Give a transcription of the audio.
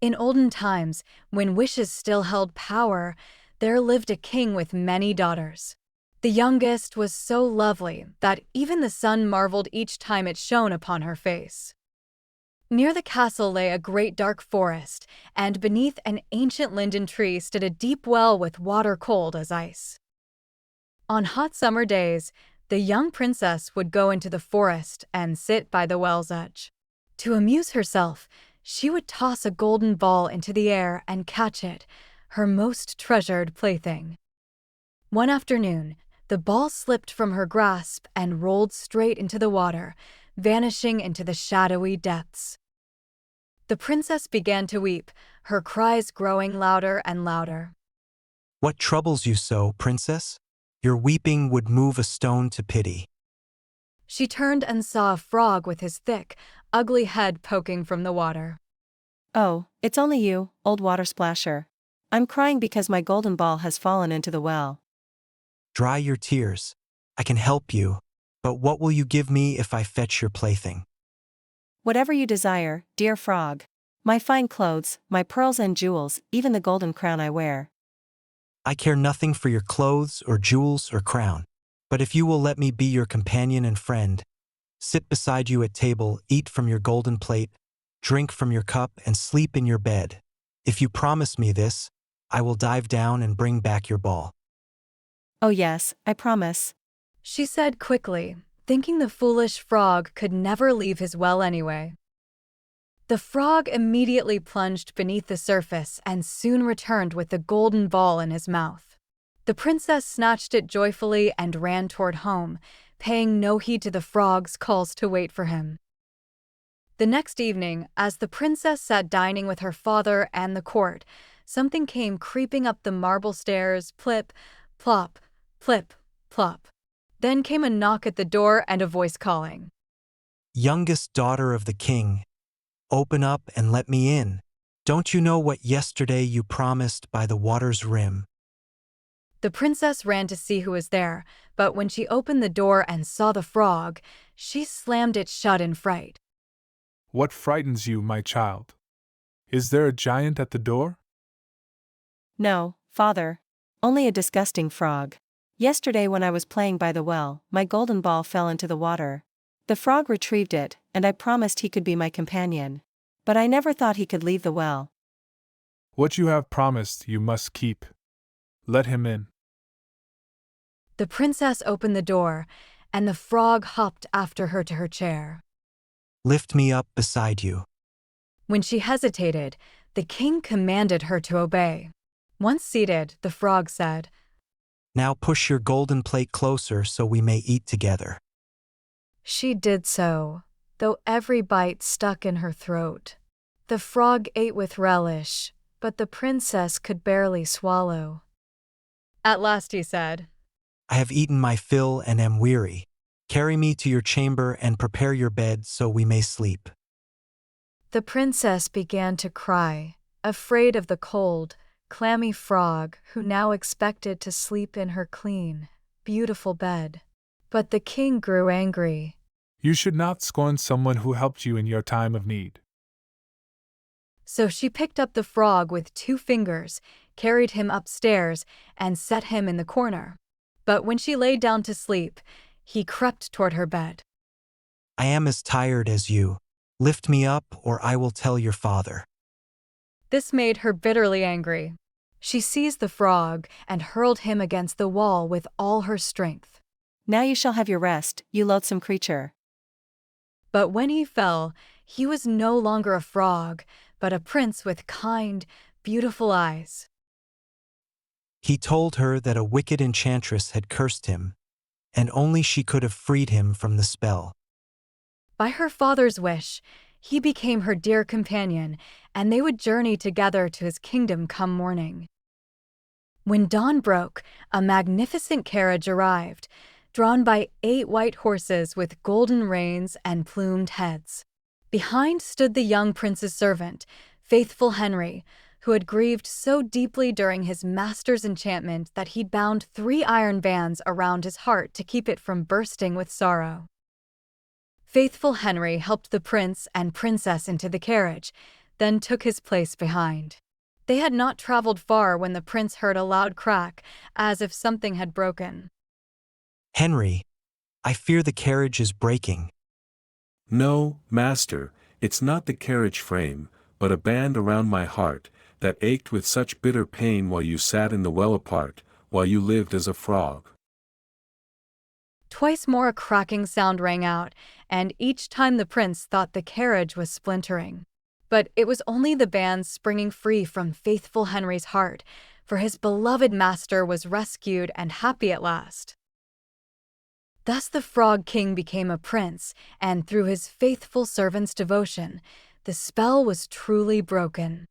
In olden times, when wishes still held power, there lived a king with many daughters. The youngest was so lovely that even the sun marveled each time it shone upon her face. Near the castle lay a great dark forest, and beneath an ancient linden tree stood a deep well with water cold as ice. On hot summer days, the young princess would go into the forest and sit by the well's edge. To amuse herself, she would toss a golden ball into the air and catch it, her most treasured plaything. One afternoon, the ball slipped from her grasp and rolled straight into the water, vanishing into the shadowy depths. The princess began to weep, her cries growing louder and louder. What troubles you so, princess? Your weeping would move a stone to pity. She turned and saw a frog with his thick, ugly head poking from the water. Oh, it's only you, old water splasher. I'm crying because my golden ball has fallen into the well. Dry your tears. I can help you, but what will you give me if I fetch your plaything? Whatever you desire, dear frog. My fine clothes, my pearls and jewels, even the golden crown I wear. I care nothing for your clothes or jewels or crown, but if you will let me be your companion and friend, sit beside you at table, eat from your golden plate, drink from your cup, and sleep in your bed. If you promise me this, I will dive down and bring back your ball. Oh yes, I promise. She said quickly, thinking the foolish frog could never leave his well anyway. The frog immediately plunged beneath the surface and soon returned with the golden ball in his mouth. The princess snatched it joyfully and ran toward home, paying no heed to the frog's calls to wait for him. The next evening, as the princess sat dining with her father and the court, something came creeping up the marble stairs, plip, plop, plip, plop. Then came a knock at the door and a voice calling. Youngest daughter of the king, open up and let me in. Don't you know what yesterday you promised by the water's rim? The princess ran to see who was there, but when she opened the door and saw the frog, she slammed it shut in fright. What frightens you, my child? Is there a giant at the door? No, father. Only a disgusting frog. Yesterday when I was playing by the well, my golden ball fell into the water. The frog retrieved it, and I promised he could be my companion. But I never thought he could leave the well. What you have promised you must keep. Let him in. The princess opened the door, and the frog hopped after her to her chair. Lift me up beside you. When she hesitated, the king commanded her to obey. Once seated, the frog said, Now push your golden plate closer so we may eat together. She did so, though every bite stuck in her throat. The frog ate with relish, but the princess could barely swallow. At last he said, I have eaten my fill and am weary. Carry me to your chamber and prepare your bed so we may sleep. The princess began to cry, afraid of the cold, clammy frog who now expected to sleep in her clean, beautiful bed. But the king grew angry. You should not scorn someone who helped you in your time of need. So she picked up the frog with 2 fingers, carried him upstairs, and set him in the corner. But when she lay down to sleep, he crept toward her bed. I am as tired as you. Lift me up or I will tell your father. This made her bitterly angry. She seized the frog and hurled him against the wall with all her strength. Now you shall have your rest, you loathsome creature. But when he fell, he was no longer a frog, but a prince with kind, beautiful eyes. He told her that a wicked enchantress had cursed him, and only she could have freed him from the spell. By her father's wish, he became her dear companion, and they would journey together to his kingdom come morning. When dawn broke, a magnificent carriage arrived, drawn by 8 white horses with golden reins and plumed heads. Behind stood the young prince's servant, faithful Henry, who had grieved so deeply during his master's enchantment that he'd bound 3 iron bands around his heart to keep it from bursting with sorrow. Faithful Henry helped the prince and princess into the carriage, then took his place behind. They had not traveled far when the prince heard a loud crack, as if something had broken. Henry, I fear the carriage is breaking. No, master, it's not the carriage frame, but a band around my heart, that ached with such bitter pain while you sat in the well apart, while you lived as a frog. Twice more a cracking sound rang out, and each time the prince thought the carriage was splintering. But it was only the band springing free from faithful Henry's heart, for his beloved master was rescued and happy at last. Thus the Frog King became a prince, and through his faithful servant's devotion, the spell was truly broken.